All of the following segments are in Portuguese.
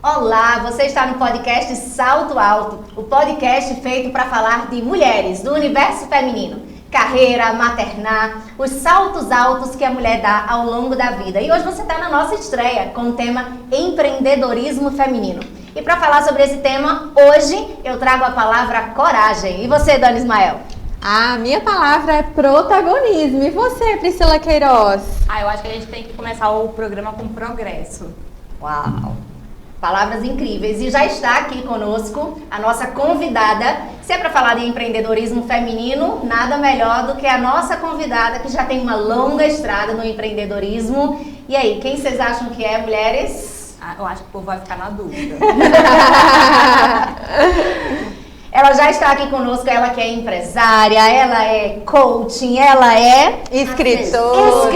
Olá, você está no podcast Salto Alto, o podcast feito para falar de mulheres, do universo feminino, carreira, maternar, os saltos altos que a mulher dá ao longo da vida. E hoje você está na nossa estreia com o tema empreendedorismo feminino. E para falar sobre esse tema, hoje eu trago a palavra coragem. E você, Dona Ismael? A minha palavra é protagonismo. E você, Priscila Queiroz? Eu acho que a gente tem que começar o programa com progresso. Uau! Palavras incríveis. E já está aqui conosco a nossa convidada. Se é para falar de empreendedorismo feminino, nada melhor do que a nossa convidada, que já tem uma longa estrada no empreendedorismo. E aí, quem vocês acham que é, mulheres? Eu acho que o povo vai ficar na dúvida. Ela já está aqui conosco, ela que é empresária, ela é coaching, ela é escritora,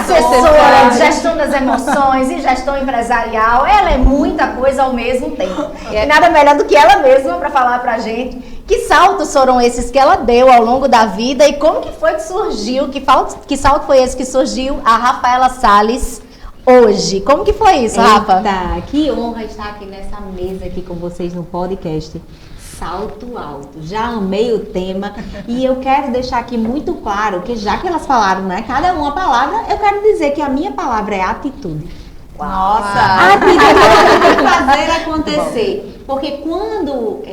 assessora de gestão das emoções e gestão empresarial. Ela é muita coisa ao mesmo tempo. E nada melhor do que ela mesma para falar pra gente que saltos foram esses que ela deu ao longo da vida e como que foi que surgiu, que salto foi esse que surgiu a Rafaela Salles hoje. Como que foi isso, Rafa? Que honra estar aqui nessa mesa aqui com vocês no podcast Salto Alto. Já amei o tema e eu quero deixar aqui muito claro que já que elas falaram, né, cada uma palavra, eu quero dizer que a minha palavra é atitude. Nossa! Atitude tem que fazer acontecer. Porque quando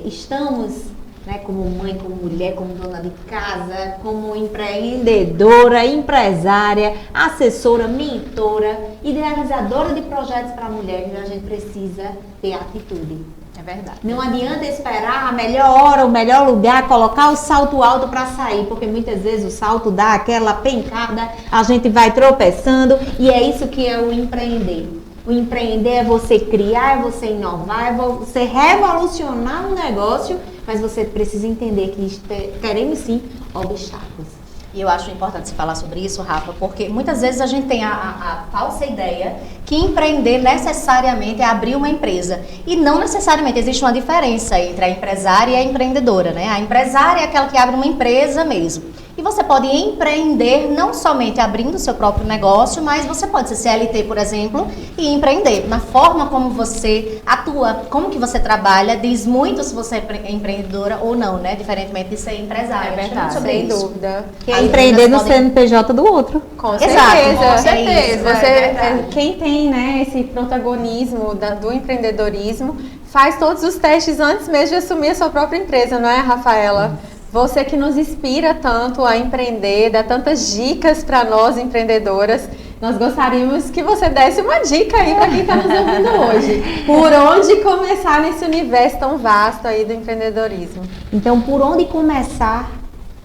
estamos, né, como mãe, como mulher, como dona de casa, como empreendedora, empresária, assessora, mentora, idealizadora de projetos para mulheres, a gente precisa ter atitude. É verdade. Não adianta esperar a melhor hora, o melhor lugar, colocar o salto alto para sair, porque muitas vezes o salto dá aquela pencada, a gente vai tropeçando e é isso que é o empreender. O empreender é você criar, é você inovar, é você revolucionar um negócio, mas você precisa entender que teremos sim obstáculos. E eu acho importante você falar sobre isso, Rafa, porque muitas vezes a gente tem a falsa ideia que empreender necessariamente é abrir uma empresa. E não necessariamente, existe uma diferença entre a empresária e a empreendedora, né? A empresária é aquela que abre uma empresa mesmo. E você pode empreender não somente abrindo o seu próprio negócio, mas você pode ser CLT, por exemplo, e empreender. Na forma como você atua, como que você trabalha, diz muito se você é empreendedora ou não, né? Diferentemente de ser empresária. É verdade, sem dúvida. Empreender no CNPJ do outro. Com Exato, certeza, com certeza. Quem tem, né, esse protagonismo do empreendedorismo faz todos os testes antes mesmo de assumir a sua própria empresa, não é, Rafaela? Você que nos inspira tanto a empreender, dá tantas dicas para nós empreendedoras. Nós gostaríamos que você desse uma dica aí para quem está nos ouvindo hoje. Por onde começar nesse universo tão vasto aí do empreendedorismo? Então, por onde começar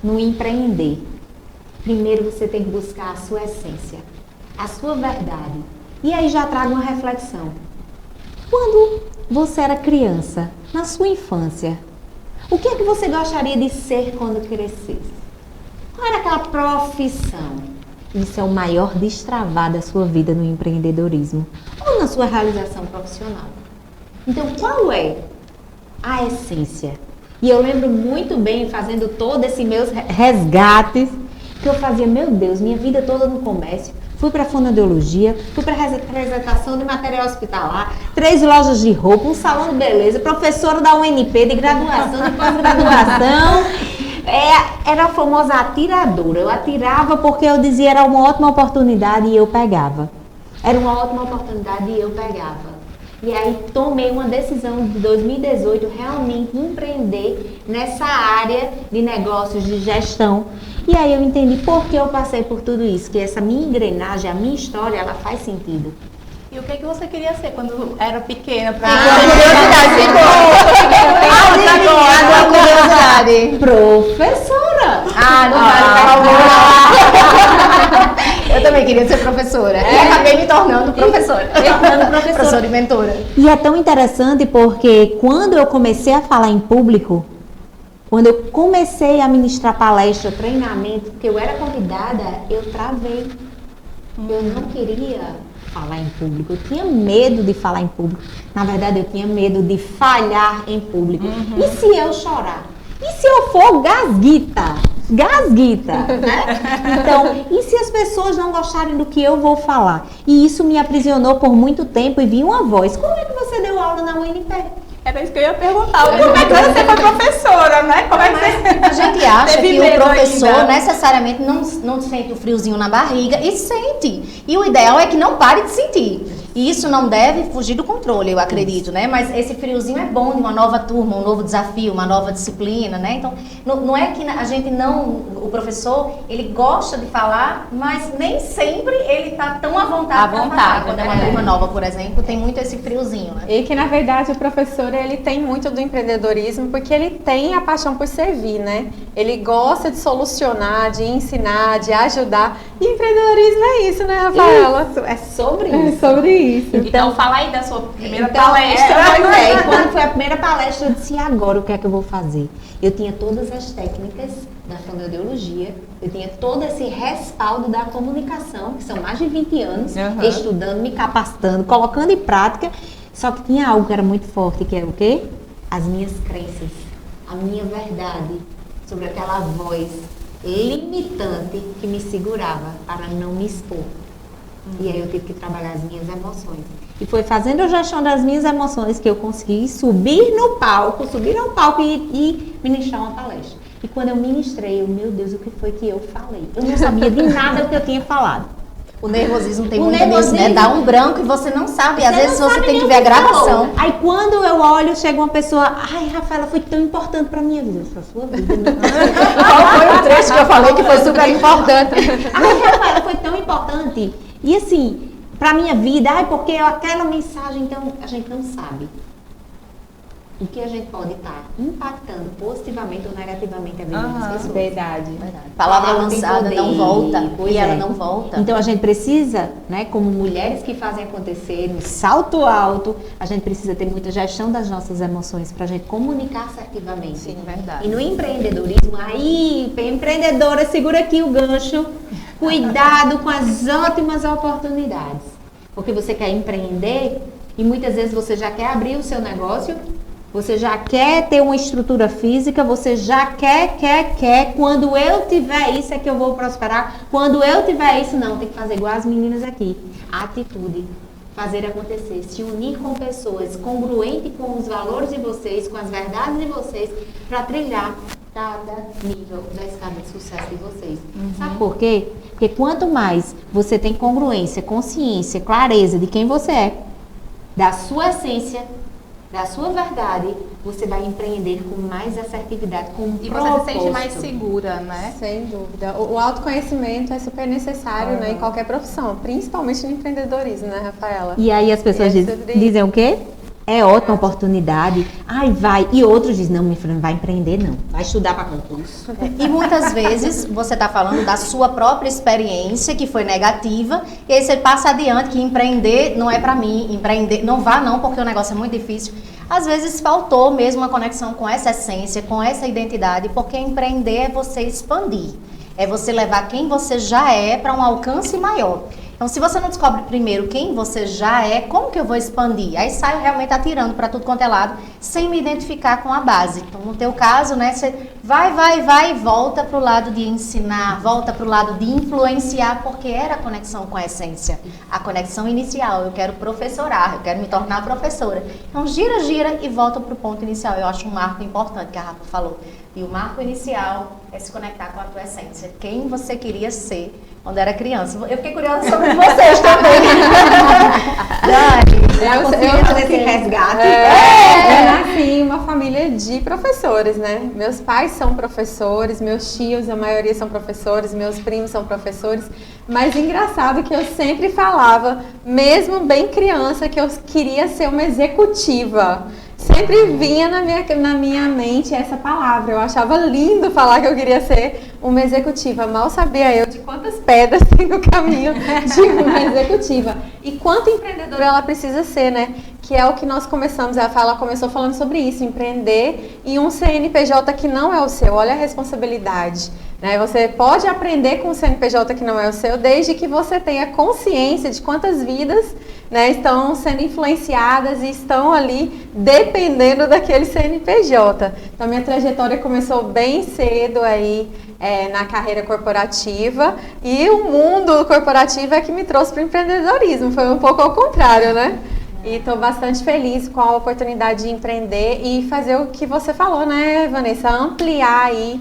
no empreender? Primeiro você tem que buscar a sua essência, a sua verdade. E aí já trago uma reflexão. Quando você era criança, na sua infância, o que é que você gostaria de ser quando crescesse? Qual era aquela profissão? Isso é o maior destravar da sua vida no empreendedorismo ou na sua realização profissional. Então, qual é a essência? E eu lembro muito bem, fazendo todos esses meus resgates, que eu fazia, meu Deus, minha vida toda no comércio. Fui para fonoaudiologia, fui para representação de material hospitalar, 3 lojas de roupa, um salão de beleza, professora da UNP de graduação, de pós-graduação. Era a famosa atiradora. Eu atirava porque eu dizia era uma ótima oportunidade e eu pegava. Era uma ótima oportunidade e eu pegava. E aí tomei uma decisão de 2018 realmente empreender nessa área de negócios, de gestão. E aí eu entendi por que eu passei por tudo isso, que essa minha engrenagem, a minha história, ela faz sentido. E o que você queria ser quando era pequena? Curiosidade. Professora! Eu também queria ser professora. E acabei me tornando professora. Professora e mentora. E é tão interessante porque quando eu comecei a falar em público, quando eu comecei a ministrar palestra, treinamento, porque eu era convidada, eu travei. Eu não queria falar em público, eu tinha medo de falar em público. Na verdade, eu tinha medo de falhar em público. E se eu chorar? E se eu for gasguita? Né? Então, e se as pessoas não gostarem do que eu vou falar? E isso me aprisionou por muito tempo e vi uma voz. Como é que deu aula na UNP. Era isso que eu ia perguntar. Como é que você foi professora, né? Como é que você... A gente acha Teve que o medo professor ainda. necessariamente não sente o friozinho na barriga e sente. E o ideal é que não pare de sentir. E isso não deve fugir do controle, eu acredito, né? Mas esse friozinho é bom de uma nova turma, um novo desafio, uma nova disciplina, né? Então, não é que a gente o professor, ele gosta de falar, mas nem sempre ele tá tão à vontade pra falar. Quando é uma turma nova, por exemplo, tem muito esse friozinho, né? E que, na verdade, o professor, ele tem muito do empreendedorismo porque ele tem a paixão por servir, né? Ele gosta de solucionar, de ensinar, de ajudar. E empreendedorismo é isso, né, Rafaela? Isso, é sobre É isso. sobre isso. Então, fala aí da sua primeira Então, palestra. E quando foi a primeira palestra, eu disse, e agora o que é que eu vou fazer? Eu tinha todas as técnicas da fonoaudiologia, eu tinha todo esse respaldo da comunicação, que são mais de 20 anos, estudando, me capacitando, colocando em prática, só que tinha algo que era muito forte, que era o quê? As minhas crenças, a minha verdade sobre aquela voz limitante que me segurava para não me expor. E aí eu tive que trabalhar as minhas emoções. E foi fazendo a gestão das minhas emoções que eu consegui subir ao palco e ministrar uma palestra. E quando eu ministrei, meu Deus, o que foi que eu falei? Eu não sabia de nada do que eu tinha falado. O nervosismo tem O muito nisso, né? nervosismo. Dá um branco e você não sabe. Às vezes não você sabe tem que nem ver a o que gravação. falou. Aí quando eu olho, chega uma pessoa, ai, Rafaela, foi tão importante pra minha vida. Pra sua vida, meu Deus. Qual foi o trecho que eu falei que foi super importante? Ai, Rafaela, foi tão importante. E assim, pra minha vida, ai, porque aquela mensagem, então, a gente não sabe o que a gente pode estar impactando positivamente ou negativamente a vida das pessoas. Verdade. Palavra Palavra tem lançada poder. não volta. Pois E ela é. não volta. Então a gente precisa, né, como mulheres que fazem acontecer, um salto alto, a gente precisa ter muita gestão das nossas emoções para a gente comunicar assertivamente. Sim, verdade. E no empreendedorismo, aí, empreendedora, segura aqui o gancho, cuidado com as ótimas oportunidades. Porque você quer empreender e muitas vezes você já quer abrir o seu negócio, você já quer ter uma estrutura física, você já quer. Quando eu tiver isso é que eu vou prosperar. Quando eu tiver isso, não, tem que fazer igual as meninas aqui. Atitude. Fazer acontecer. Se unir com pessoas congruentes com os valores de vocês, com as verdades de vocês, para trilhar cada nível da escada de sucesso de vocês. Sabe por quê? Porque quanto mais você tem congruência, consciência, clareza de quem você é, da sua essência, da sua verdade, você vai empreender com mais assertividade, com um E você propósito. se sente mais segura, né? Sem dúvida. O autoconhecimento é super necessário, né, em qualquer profissão, principalmente no empreendedorismo, né, Rafaela? E aí as pessoas E é sobre dizem o quê? É ótima oportunidade. Ai, vai. E outros dizem, não, minha filha, não vai empreender, não. Vai estudar para concurso. E muitas vezes você está falando da sua própria experiência, que foi negativa, e aí você passa adiante que empreender não é para mim, empreender não vá não, porque o negócio é muito difícil. Às vezes faltou mesmo uma conexão com essa essência, com essa identidade, porque empreender é você expandir, é você levar quem você já é para um alcance maior. Então, se você não descobre primeiro quem você já é, como que eu vou expandir? Aí saio realmente atirando para tudo quanto é lado, sem me identificar com a base. Então, no teu caso, né, você vai e volta para o lado de ensinar, volta para o lado de influenciar, porque era a conexão com a essência, a conexão inicial. Eu quero professorar, eu quero me tornar professora. Então, gira e volta para o ponto inicial. Eu acho um marco importante que a Rafa falou. E o marco inicial é se conectar com a tua essência, quem você queria ser quando era criança. Eu fiquei curiosa sobre vocês também. Eu fazer esse resgate. Eu nasci em uma família de professores, né? Meus pais são professores, meus tios, a maioria são professores, meus primos são professores. Mas engraçado que eu sempre falava, mesmo bem criança, que eu queria ser uma executiva. Sempre vinha na minha mente essa palavra. Eu achava lindo falar que eu queria ser uma executiva. Mal sabia eu de quantas pedras tem no caminho de uma executiva. E quanto empreendedora ela precisa ser, né? Que é o que nós começamos. Ela começou falando sobre isso, empreender em um CNPJ que não é o seu. Olha a responsabilidade. Né? Você pode aprender com o CNPJ que não é o seu, desde que você tenha consciência de quantas vidas, né, estão sendo influenciadas e estão ali dependendo daquele CNPJ. Então, minha trajetória começou bem cedo aí na carreira corporativa, e o mundo corporativo é que me trouxe para o empreendedorismo. Foi um pouco ao contrário, né? E estou bastante feliz com a oportunidade de empreender e fazer o que você falou, né, Vanessa? Ampliar aí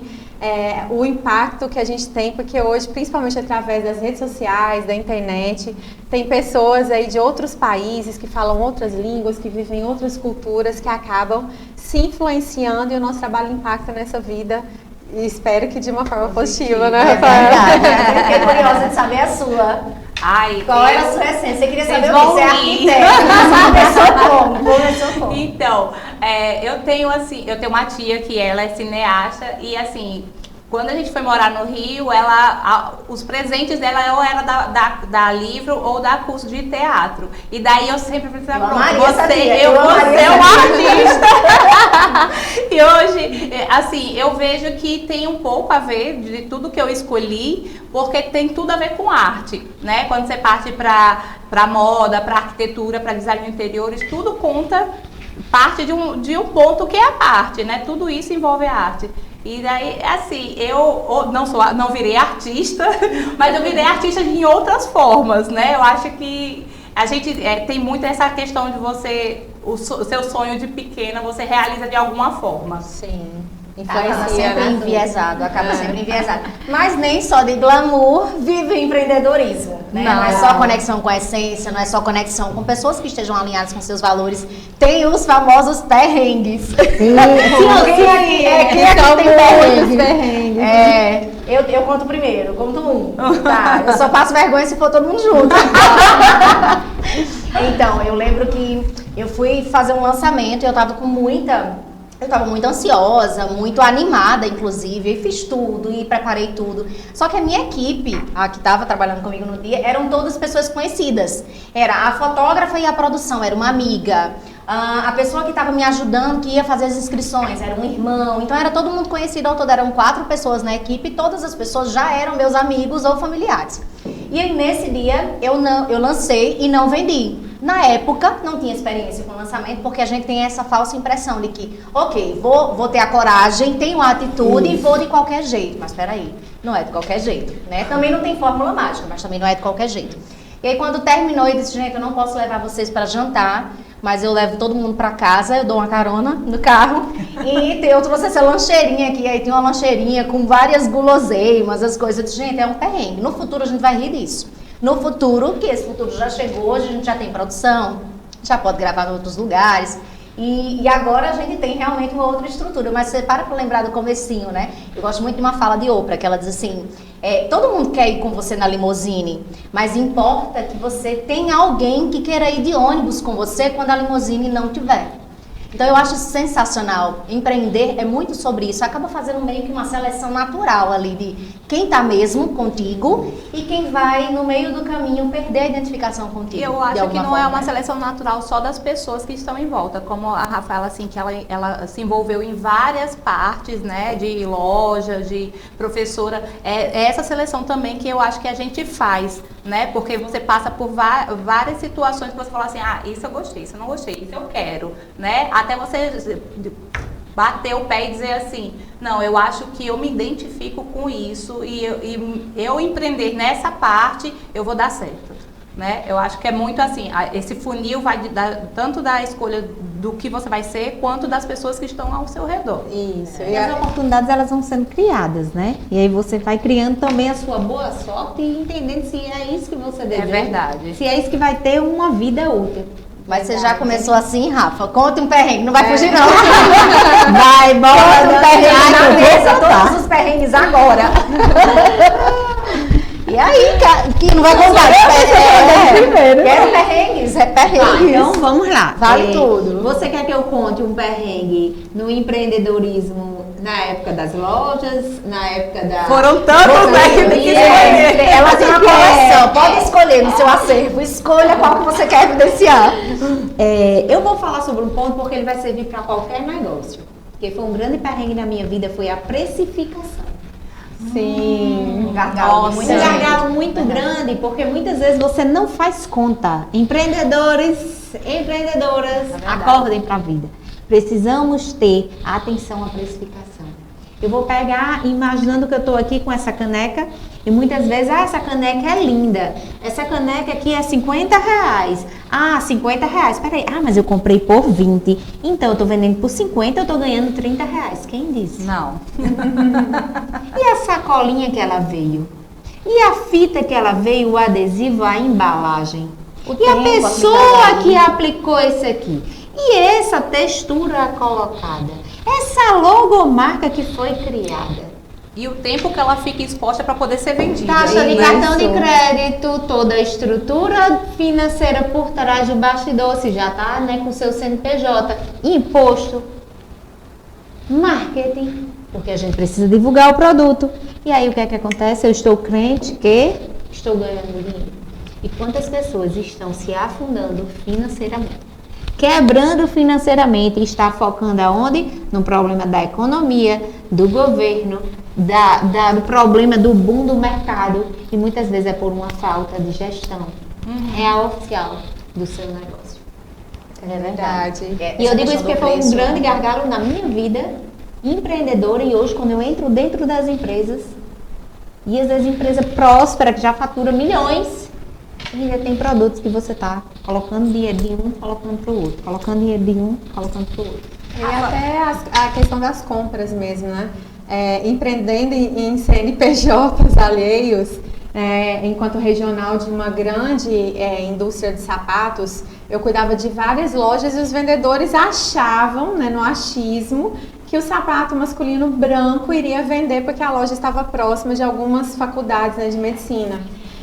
o impacto que a gente tem, porque hoje, principalmente através das redes sociais, da internet, tem pessoas aí de outros países que falam outras línguas, que vivem outras culturas, que acabam se influenciando e o nosso trabalho impacta nessa vida. E espero que de uma forma positiva, né, Rafael? Eu fiquei curiosa de saber a sua. Qual era a sua essência? Você queria saber o que? Você é arquiteta. Você começou como? Então, eu tenho uma tia que ela é cineasta e assim, quando a gente foi morar no Rio, os presentes dela ou era da livro ou da curso de teatro. E daí eu sempre pensava, você é uma artista. E hoje, assim, eu vejo que tem um pouco a ver de tudo que eu escolhi, porque tem tudo a ver com arte, né? Quando você parte para moda, para arquitetura, para design de interiores, tudo conta parte de um ponto que é a arte, né? Tudo isso envolve a arte. E daí, assim, eu não virei artista, mas eu virei artista em outras formas, né? Eu acho que a gente tem muito essa questão de o seu sonho de pequena, você realiza de alguma forma. Sim. Acaba sempre enviesado, Mas nem só de glamour vive o empreendedorismo, né? Não é só conexão com a essência, não é só conexão com pessoas que estejam alinhadas com seus valores. Tem os famosos perrengues. Quem tem perrengues? Eu conto primeiro, conto um. Tá, eu só passo vergonha se for todo mundo junto. Então, eu lembro que eu fui fazer um lançamento e eu tava muito ansiosa, muito animada, inclusive, e fiz tudo e preparei tudo. Só que a minha equipe, a que estava trabalhando comigo no dia, eram todas pessoas conhecidas. Era a fotógrafa e a produção, era uma amiga. A pessoa que estava me ajudando, que ia fazer as inscrições, era um irmão. Então era todo mundo conhecido ao todo, eram 4 pessoas na equipe e todas as pessoas já eram meus amigos ou familiares. E aí nesse dia eu lancei e não vendi. Na época, não tinha experiência com lançamento, porque a gente tem essa falsa impressão de que, ok, vou ter a coragem, tenho a atitude e vou de qualquer jeito. Mas peraí, não é de qualquer jeito, né? Também não tem fórmula mágica, mas também não é de qualquer jeito. E aí quando terminou, eu disse, gente, eu não posso levar vocês para jantar, mas eu levo todo mundo para casa, eu dou uma carona no carro e eu trouxe essa lancheirinha aqui, aí tem uma lancheirinha com várias guloseimas, as coisas. Eu disse, gente, é um perrengue. No futuro a gente vai rir disso. No futuro, que esse futuro já chegou, hoje a gente já tem produção, já pode gravar em outros lugares. E agora a gente tem realmente uma outra estrutura. Mas você para lembrar do comecinho, né? Eu gosto muito de uma fala de Oprah, que ela diz assim, todo mundo quer ir com você na limusine, mas importa que você tenha alguém que queira ir de ônibus com você quando a limusine não tiver. Então eu acho sensacional. Empreender é muito sobre isso. Acaba fazendo meio que uma seleção natural ali de quem está mesmo contigo e quem vai no meio do caminho perder a identificação contigo. Eu acho que não é uma seleção natural só das pessoas que estão em volta, como a Rafaela, assim, que ela se envolveu em várias partes, né, de loja, de professora. É essa seleção também que eu acho que a gente faz, né, porque você passa por várias situações que você fala assim, isso eu gostei, isso eu não gostei, isso eu quero, né, até você bater o pé e dizer assim, não, eu acho que eu me identifico com isso e eu empreender nessa parte, eu vou dar certo, né? Eu acho que é muito assim, esse funil vai tanto da escolha do que você vai ser, quanto das pessoas que estão ao seu redor. Isso. E as oportunidades, elas vão sendo criadas, né? E aí você vai criando também a sua boa sorte e entendendo se é isso que você deseja. É verdade. Se é isso que vai ter uma vida útil. Mas você já começou assim, Rafa? Conta um perrengue, não vai fugir não. Vai, bora. Conta um perrengue na mesa, todos os perrengues agora. E aí, que não vai contar? Quero perrengues, Então vamos lá. Vale tudo. Você quer que eu conte um perrengue no empreendedorismo na época das lojas, na época da... Foram tantos, né, que tem que escolher. Ela tem uma coleção, pode escolher no seu acervo, escolha qual que você quer evidenciar. Eu vou falar sobre um ponto porque ele vai servir para qualquer negócio. Porque foi um grande perrengue na minha vida, foi a precificação. Sim. Um gargalo muito grande, porque muitas vezes você não faz conta. Empreendedoras, acordem para a vida. Precisamos ter atenção à precificação. Eu vou pegar, imaginando que eu estou aqui com essa caneca, e muitas vezes, essa caneca é linda. Essa caneca aqui é R$50. Ah, R$50. Peraí, mas eu comprei por 20. Então, eu estou vendendo por 50, eu estou ganhando R$30. Quem disse? Não. E a sacolinha que ela veio? E a fita que ela veio, o adesivo, a embalagem? E a pessoa que aplicou isso aqui? E essa textura colocada? Essa logomarca que foi criada? E o tempo que ela fica exposta para poder ser vendida. Taxa de cartão de crédito, toda a estrutura financeira por trás do bastidor, se já está, né, com seu CNPJ, imposto, marketing, porque a gente precisa divulgar o produto. E aí o que é que acontece? Eu estou crente que estou ganhando dinheiro. E quantas pessoas estão se afundando financeiramente? Quebrando financeiramente e está focando aonde? No problema da economia, do governo, do problema do boom do mercado, e muitas vezes é por uma falta de gestão real oficial do seu negócio. É verdade. E eu digo isso porque foi um grande gargalo na minha vida empreendedora, e hoje quando eu entro dentro das empresas, e às vezes empresa próspera que já fatura milhões, ainda tem produtos que você está colocando dinheiro de um, colocando para o outro, colocando dinheiro de um, colocando para o outro. E até a questão das compras mesmo, né? Empreendendo em CNPJs alheios, enquanto regional de uma grande indústria de sapatos, eu cuidava de várias lojas e os vendedores achavam, né, no achismo, que o sapato masculino branco iria vender porque a loja estava próxima de algumas faculdades, né, de medicina.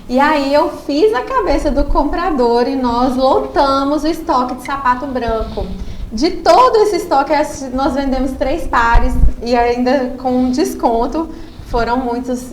E aí eu fiz a cabeça do comprador e nós lotamos o estoque de sapato branco. De todo esse estoque, nós vendemos 3 pares e ainda com desconto foram muitos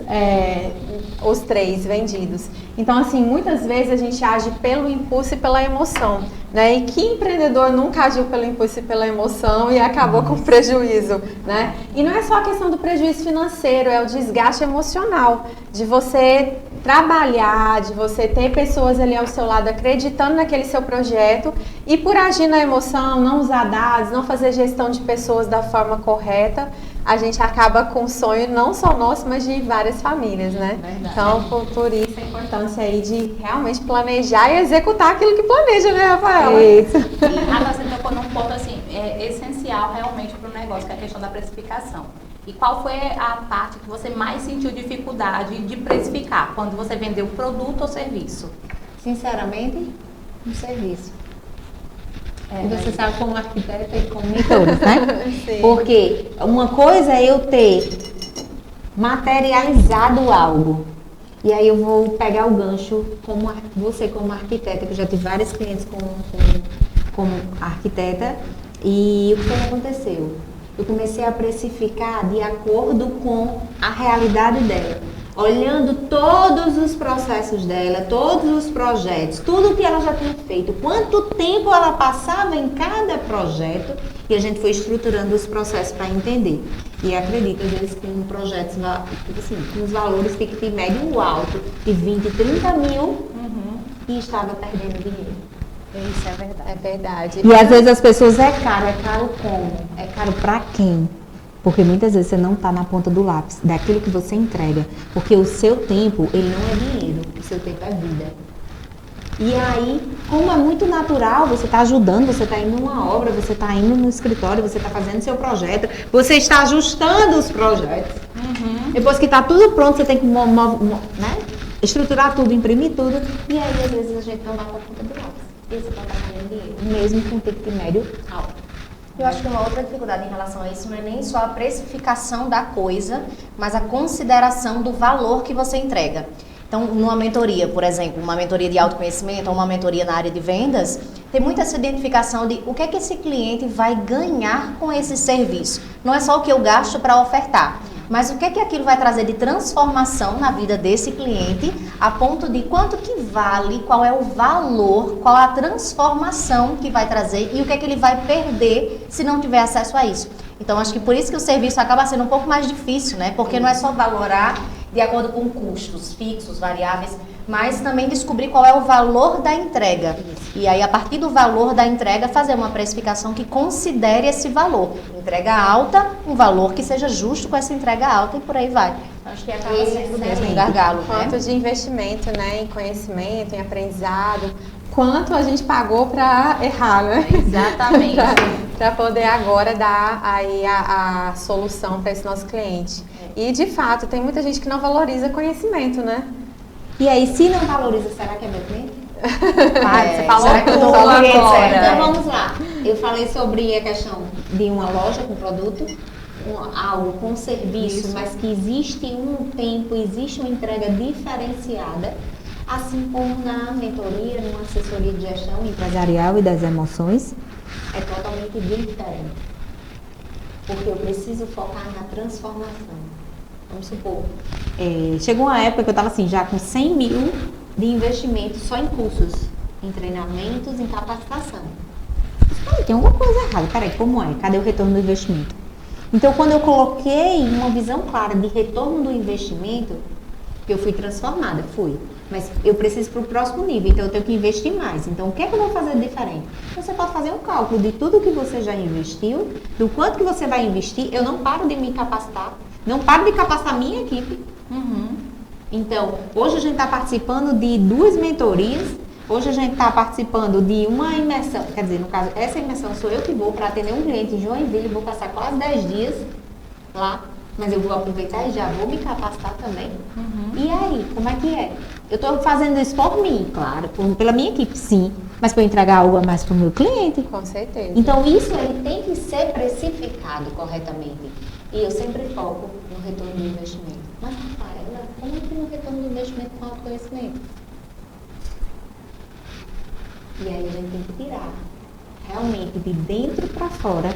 os 3 vendidos. Então, assim, muitas vezes a gente age pelo impulso e pela emoção, né? E que empreendedor nunca agiu pelo impulso e pela emoção e acabou com prejuízo, né? E não é só a questão do prejuízo financeiro, é o desgaste emocional de você trabalhar, de você ter pessoas ali ao seu lado acreditando naquele seu projeto, e por agir na emoção, não usar dados, não fazer gestão de pessoas da forma correta, a gente acaba com o sonho não só nosso, mas de várias famílias, né? Verdade. Então, por isso a importância aí de realmente planejar e executar aquilo que planeja, né, Rafaela? Isso. E a você tocou num ponto assim, essencial realmente para o negócio, que é a questão da precificação. E qual foi a parte que você mais sentiu dificuldade de precificar, quando você vendeu produto ou serviço? Sinceramente, um serviço. E você sabe, como arquiteta e como mentores, né? Sim. Porque uma coisa é eu ter materializado algo. E aí eu vou pegar o gancho, como você como arquiteta, que eu já tive vários clientes como arquiteta. E o que aconteceu? Eu comecei a precificar de acordo com a realidade dela, olhando todos os processos dela, todos os projetos, tudo que ela já tinha feito, quanto tempo ela passava em cada projeto, e a gente foi estruturando os processos para entender. E acredito, às vezes tem projetos assim, com os valores fictícios médio alto, de 20, 30 mil, e estava perdendo dinheiro. Isso é verdade. É verdade. E às vezes as pessoas, é caro como? É caro pra quem? Porque muitas vezes você não está na ponta do lápis daquilo que você entrega. Porque o seu tempo, ele não é dinheiro, o seu tempo é vida. E aí, como é muito natural, você está ajudando, você está indo numa obra, você está indo no escritório, você está fazendo seu projeto, você está ajustando os projetos. Depois que está tudo pronto, você tem que estruturar tudo, imprimir tudo. E aí, às vezes, a gente não dá na ponta do lápis. E você está ganhando dinheiro, mesmo com ticket médio alto. Eu acho que uma outra dificuldade em relação a isso não é nem só a precificação da coisa, mas a consideração do valor que você entrega. Então, numa mentoria, por exemplo, uma mentoria de autoconhecimento ou uma mentoria na área de vendas, tem muita essa identificação de o que é que esse cliente vai ganhar com esse serviço. Não é só o que eu gasto para ofertar, mas o que é que aquilo vai trazer de transformação na vida desse cliente, a ponto de quanto que vale, qual é o valor, qual a transformação que vai trazer e o que é que ele vai perder se não tiver acesso a isso. Então, acho que por isso que o serviço acaba sendo um pouco mais difícil, né? Porque não é só valorar de acordo com custos fixos, variáveis, mas também descobrir qual é o valor da entrega. E aí, a partir do valor da entrega, fazer uma precificação que considere esse valor. Entrega alta, um valor que seja justo com essa entrega alta e por aí vai. Acho que acaba sendo mesmo um gargalo, Quanto né? de investimento, né, em conhecimento, em aprendizado, quanto a gente pagou para errar, né? Exatamente. Para poder agora dar aí a solução para esse nosso cliente. E de fato, tem muita gente que não valoriza conhecimento, né? E aí, se não valoriza, será que é meu cliente? Você falou será que eu tô tudo falando agora. agora? Então vamos lá. Eu falei sobre a questão de uma loja com produto, algo com serviço, mas que existe um tempo, existe uma entrega diferenciada, assim como na mentoria, numa assessoria de gestão empresarial e das emoções, é totalmente diferente. Porque eu preciso focar na transformação. Vamos supor, chegou uma época que eu estava assim, já com 100 mil de investimento só em cursos, em treinamentos, em capacitação. Mas, tem alguma coisa errada. Peraí, como é? Cadê o retorno do investimento? Então, quando eu coloquei uma visão clara de retorno do investimento, eu fui transformada, mas eu preciso para o próximo nível, então eu tenho que investir mais. Então, o que é que eu vou fazer de diferente? Você pode fazer um cálculo de tudo que você já investiu, do quanto que você vai investir. Eu não paro de me capacitar, não paro de capacitar a minha equipe. Então, hoje a gente está participando de 2 mentorias, hoje a gente está participando de uma imersão, quer dizer, no caso, essa imersão sou eu que vou para atender um cliente em Joinville, vou passar quase 10 dias lá, mas eu vou aproveitar e já vou me capacitar também. E aí, como é que é? Eu estou fazendo isso por mim, claro, pela minha equipe, sim, mas para entregar algo a mais para o meu cliente. Com certeza. Então, isso ele tem que ser precificado corretamente. E eu sempre foco no retorno do investimento. Mas, Rafaela, como é que no retorno do investimento com autoconhecimento? E aí a gente tem que tirar, realmente, de dentro para fora,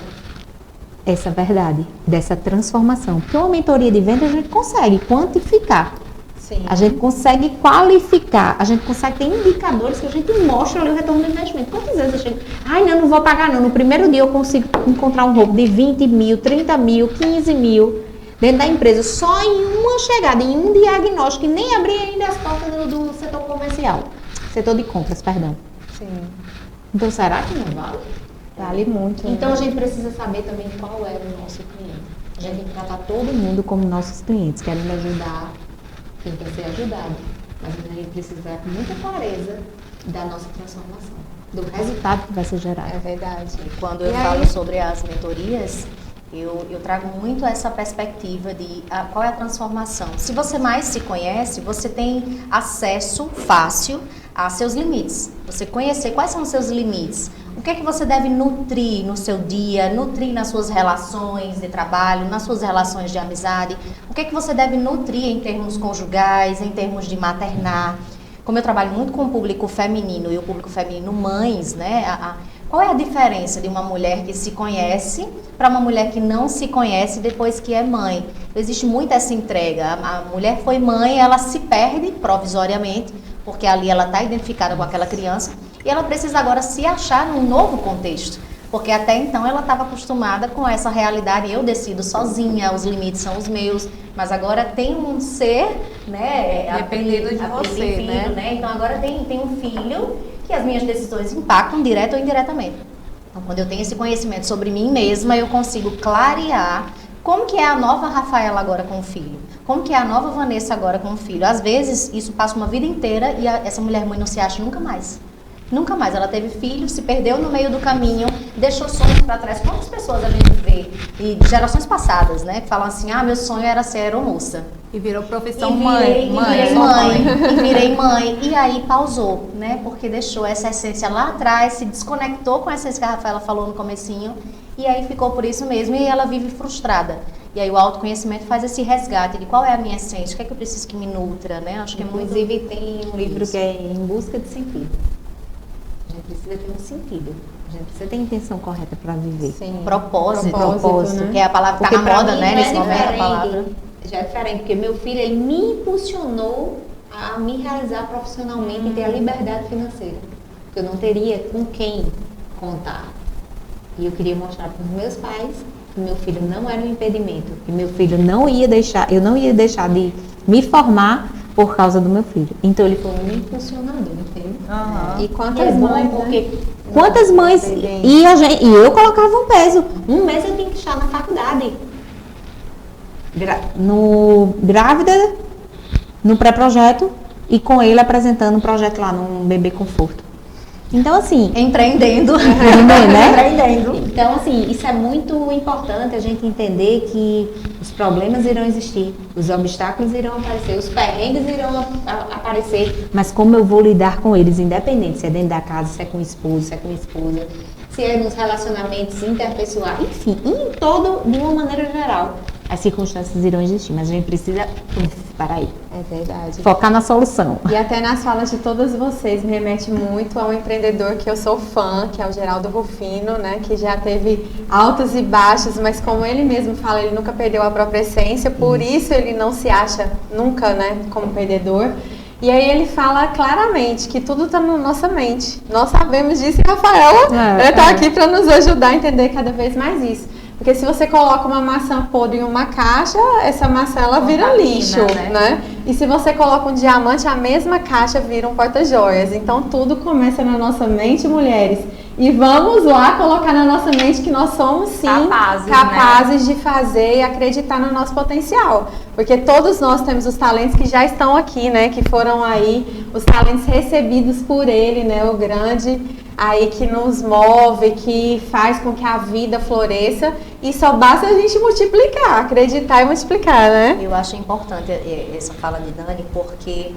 essa verdade, dessa transformação. Porque uma mentoria de venda a gente consegue quantificar. Sim. A gente consegue qualificar, a gente consegue ter indicadores que a gente mostra ali o retorno do investimento. Quantas vezes eu chego, não vou pagar não, no primeiro dia eu consigo encontrar um roubo de 20 mil, 30 mil, 15 mil dentro da empresa, só em uma chegada, em um diagnóstico, e nem abrir ainda as portas do setor comercial, setor de compras, perdão. Sim. Então será que não vale? Vale muito. Então né? a gente precisa saber também qual é o nosso cliente. A gente tem que tratar todo mundo como nossos clientes, querendo ajudar quem quer ser ajudado. Mas a gente precisa com muita clareza da nossa transformação, do resultado que vai ser gerado. É verdade. Quando eu E aí? falo sobre as mentorias, eu trago muito essa perspectiva de qual é a transformação. Se você mais se conhece, você tem acesso fácil a seus limites. Você conhecer quais são os seus limites. O que é que você deve nutrir no seu dia, nutrir nas suas relações de trabalho, nas suas relações de amizade. O que é que você deve nutrir em termos conjugais, em termos de maternar. Como eu trabalho muito com o público feminino e o público feminino mães, né? Qual é a diferença de uma mulher que se conhece para uma mulher que não se conhece depois que é mãe? Existe muito essa entrega. A mulher foi mãe, ela se perde provisoriamente, porque ali ela está identificada com aquela criança e ela precisa agora se achar num novo contexto. Porque até então ela estava acostumada com essa realidade, eu decido sozinha, os limites são os meus, mas agora tem um ser, né, Dependendo de você, né? Então agora tem um filho que as minhas decisões impactam direto ou indiretamente. Então quando eu tenho esse conhecimento sobre mim mesma, eu consigo clarear como que é a nova Rafaela agora com o filho, como que é a nova Vanessa agora com o filho. Às vezes isso passa uma vida inteira e essa mulher mãe não se acha nunca mais. Nunca mais. Ela teve filho, se perdeu no meio do caminho, deixou sonhos para trás. Quantas pessoas a gente vê, e de gerações passadas, né, que falam assim, meu sonho era ser aeromoça. E virou profissão E mãe. virei mãe. E aí pausou, né, porque deixou essa essência lá atrás, se desconectou com a essência que a Rafaela falou no comecinho, e aí ficou por isso mesmo, e ela vive frustrada. E aí o autoconhecimento faz esse resgate de qual é a minha essência, o que é que eu preciso que me nutra, né? Acho que é muito... Inclusive tem um livro que é Em Busca de Sentido. A gente precisa ter um sentido. A gente precisa ter a intenção correta para viver. Sim. Propósito, né? que é a palavra que Porque tá na pra moda, mim né? já Nesse é momento a diferente. palavra. Já é diferente, porque meu filho, ele me impulsionou a me realizar profissionalmente e ter a liberdade financeira. Eu não teria com quem contar. E eu queria mostrar para os meus pais que meu filho não era um impedimento, que meu filho não ia deixar, eu não ia deixar de me formar por causa do meu filho. Então ele foi um impulsionador, entendeu? E quantas É bom, mães, porque né? quantas mães Bem. e eu colocava um peso. Um mês eu tinha que estar na faculdade. Grávida, no pré-projeto e com ele apresentando um projeto lá no Bebê Conforto. Então, assim, Empreendendo. né? Empreendendo. Então, assim, isso é muito importante a gente entender que os problemas irão existir, os obstáculos irão aparecer, os perrengues irão aparecer, mas como eu vou lidar com eles, independente se é dentro da casa, se é com o esposo, se é com a esposa, se é nos relacionamentos interpessoais, enfim, em todo, de uma maneira geral, as circunstâncias irão existir, mas a gente precisa parar aí, É verdade. focar na solução. E até nas falas de todas vocês me remete muito a um empreendedor que eu sou fã, que é o Geraldo Rufino, né? Que já teve altos e baixos, mas como ele mesmo fala, ele nunca perdeu a própria essência, por isso ele não se acha nunca, né, como perdedor. E aí ele fala claramente que tudo está na nossa mente. Nós sabemos disso e Rafaela está aqui para nos ajudar a entender cada vez mais isso. Porque se você coloca uma maçã podre em uma caixa, essa maçã ela vira Contamina, lixo, né? né? E se você coloca um diamante, a mesma caixa vira um porta-joias. Então tudo começa na nossa mente, mulheres. E vamos lá colocar na nossa mente que nós somos sim capazes de fazer e acreditar no nosso potencial. Porque todos nós temos os talentos que já estão aqui, né? Que foram aí os talentos recebidos por ele, né? O grande aí que nos move, que faz com que a vida floresça. E só basta a gente multiplicar, acreditar e multiplicar, né? Eu acho importante essa fala de Dani, porque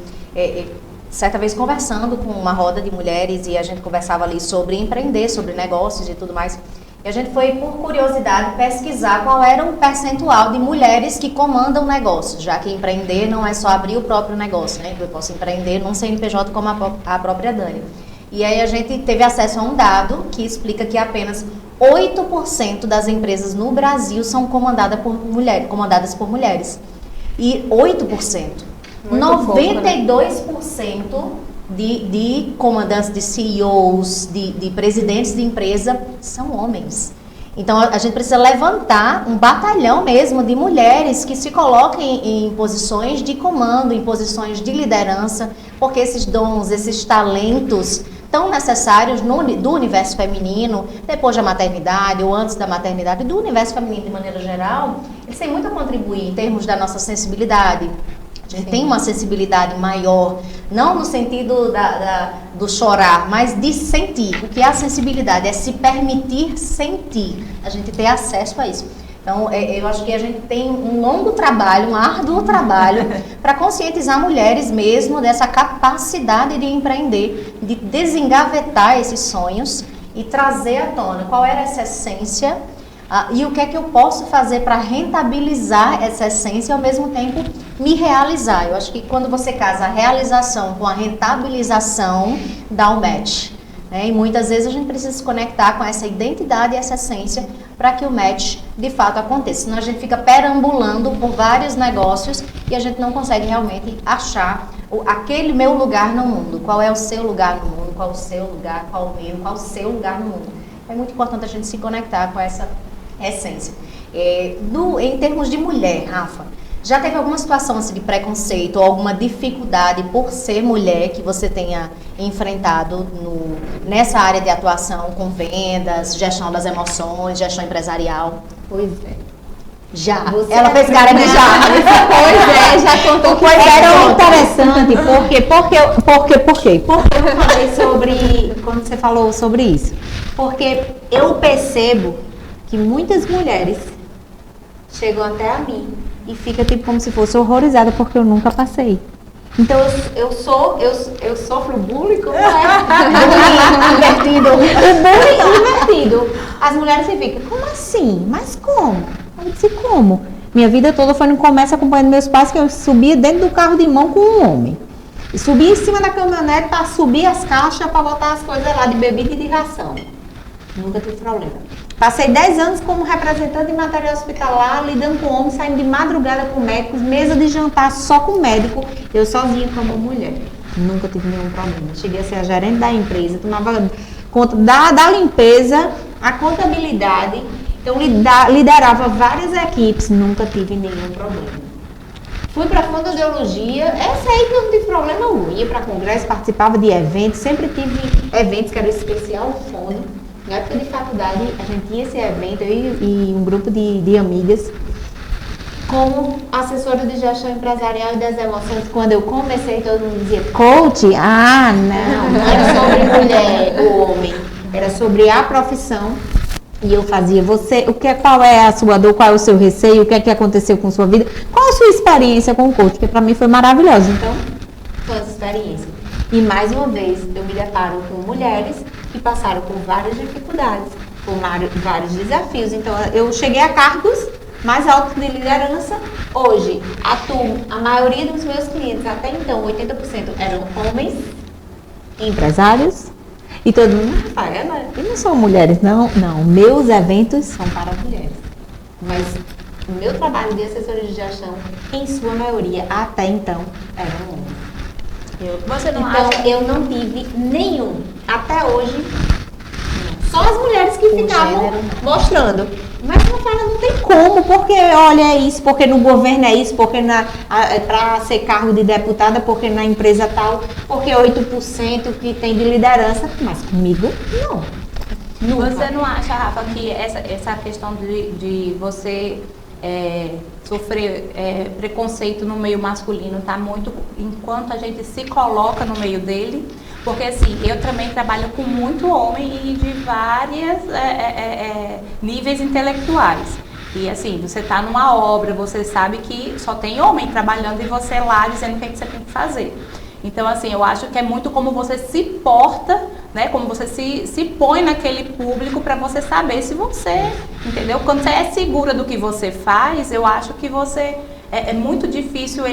certa vez conversando com uma roda de mulheres e a gente conversava ali sobre empreender, sobre negócios e tudo mais, e a gente foi, por curiosidade, pesquisar qual era o percentual de mulheres que comandam negócios, já que empreender não é só abrir o próprio negócio, né? Eu posso empreender num CNPJ como a própria Dani. E aí a gente teve acesso a um dado que explica que apenas 8% das empresas no Brasil são comandadas por mulheres. E 8%. Muito 92% de comandantes, de CEOs, de presidentes de empresa são homens. Então a gente precisa levantar um batalhão mesmo de mulheres que se coloquem em posições de comando, em posições de liderança, porque esses dons, esses talentos tão necessários do universo feminino, depois da maternidade ou antes da maternidade, do universo feminino de maneira geral, eles têm muito a contribuir em termos da nossa sensibilidade. A gente tem uma sensibilidade maior, não no sentido do chorar, mas de sentir. O que é a sensibilidade? É se permitir sentir, a gente ter acesso a isso. Então, eu acho que a gente tem um longo trabalho, um árduo trabalho, para conscientizar mulheres mesmo dessa capacidade de empreender, de desengavetar esses sonhos e trazer à tona qual era essa essência e o que é que eu posso fazer para rentabilizar essa essência e ao mesmo tempo me realizar. Eu acho que quando você casa a realização com a rentabilização, dá um match. E muitas vezes a gente precisa se conectar com essa identidade e essa essência para que o match de fato aconteça. Senão a gente fica perambulando por vários negócios e a gente não consegue realmente achar aquele meu lugar no mundo. Qual é o seu lugar no mundo? Qual o seu lugar? Qual o meu? Qual o seu lugar no mundo? É muito importante a gente se conectar com essa essência. Em termos de mulher, Rafa, já teve alguma situação assim, de preconceito ou alguma dificuldade por ser mulher que você tenha enfrentado nessa área de atuação com vendas, gestão das emoções, gestão empresarial? Pois é. Já. Você Ela fez cara de já. Pois já contou. Pois é, era interessante. Por quê? Porque eu falei sobre, quando você falou sobre isso. Porque eu percebo que muitas mulheres chegam até a mim e fica tipo como se fosse horrorizada porque eu nunca passei. Então eu sofro bullying, como é? Bullying invertido. O bullying invertido. As mulheres ficam, como assim? Mas como? Eu disse, como? Minha vida toda foi no comércio acompanhando meus pais, que eu subia dentro do carro de mão com um homem. E subia em cima da caminhonete para subir as caixas para botar as coisas lá de bebida e de ração. Nunca tive problema. Passei 10 anos como representante de material hospitalar, lidando com homens, saindo de madrugada com médicos, mesa de jantar só com médico, eu sozinha como mulher. Nunca tive nenhum problema. Cheguei a ser a gerente da empresa, tomava conta da limpeza, a contabilidade Então, liderava várias equipes, nunca tive nenhum problema. Fui para fonoaudiologia, essa aí que eu não tive problema algum. Ia para congresso, participava de eventos, sempre tive eventos que era especial fono. Na época de faculdade, a gente tinha esse evento, eu e um grupo de amigas, como assessora de gestão empresarial e das emoções. Quando eu comecei, todo mundo dizia, coach? Ah, não era sobre mulher, o homem, era sobre a profissão. E eu fazia, qual é a sua dor, qual é o seu receio, o que é que aconteceu com sua vida, qual a sua experiência com o coach, que para mim foi maravilhosa. Então, foi essa experiência. E mais uma vez, eu me deparo com mulheres que passaram por várias dificuldades, por vários desafios. Então, eu cheguei a cargos mais altos de liderança. Hoje, atuo, a maioria dos meus clientes, até então, 80% eram homens, empresários. E todo mundo, Rafaela, e não são mulheres, não. Não, meus eventos são para mulheres. Mas o meu trabalho de assessoria de gestão, em sua maioria, até então, eram homens. Você não Então, acha? eu não tive nenhum, até hoje, só as mulheres que ficavam gênero, mostrando. Mas Rafaela, não tem como, porque olha é isso, porque no governo é isso, porque para ser cargo de deputada, porque na empresa tal, porque 8% que tem de liderança, mas comigo não. Nunca. Você não acha, Rafa, que essa questão de você sofrer preconceito no meio masculino está muito enquanto a gente se coloca no meio dele? Porque assim, eu também trabalho com muito homem e de vários níveis intelectuais. E assim, você está numa obra, você sabe que só tem homem trabalhando e você lá dizendo o que, é que você tem que fazer. Então, assim, eu acho que é muito como você se porta, né? Como você se põe naquele público para você saber se você, entendeu? Quando você é segura do que você faz, eu acho que você... É muito difícil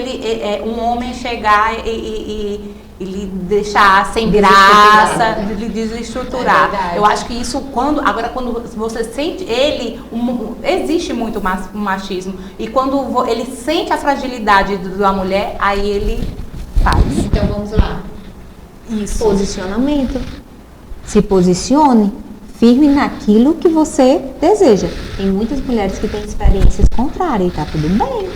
um homem chegar e lhe deixar sem graça, lhe desestruturar. Eu acho que isso, quando você sente existe muito machismo. E quando ele sente a fragilidade da mulher, aí ele faz. Então vamos lá. Isso. Posicionamento. Se posicione firme naquilo que você deseja. Tem muitas mulheres que têm experiências contrárias e tá tudo bem.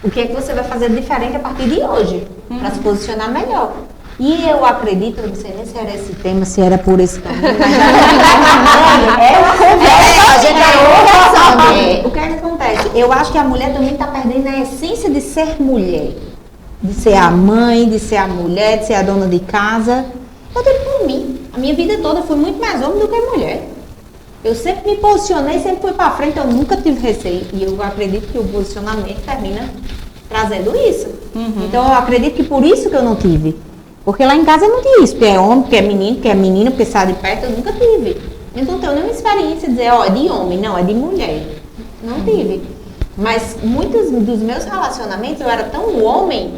O que é que você vai fazer diferente a partir de hoje? Para se posicionar melhor. E eu acredito, eu não sei nem se era esse tema, se era por esse caminho, mas é uma conversa, a gente vai conversando. O que é que acontece? Eu acho que a mulher também está perdendo a essência de ser mulher. De ser a mãe, de ser a mulher, de ser a dona de casa. Eu digo por mim. A minha vida toda fui muito mais homem do que mulher. Eu sempre me posicionei, sempre fui para frente, eu nunca tive receio. E eu acredito que o posicionamento termina trazendo isso. Então eu acredito que por isso que eu não tive. Porque lá em casa eu não tinha isso, porque é homem, porque é menino, porque é menina, porque sai de perto, eu nunca tive. Então não tenho nenhuma experiência de dizer, ó, é de homem, não, é de mulher. Não tive. Mas muitos dos meus relacionamentos, eu era tão homem,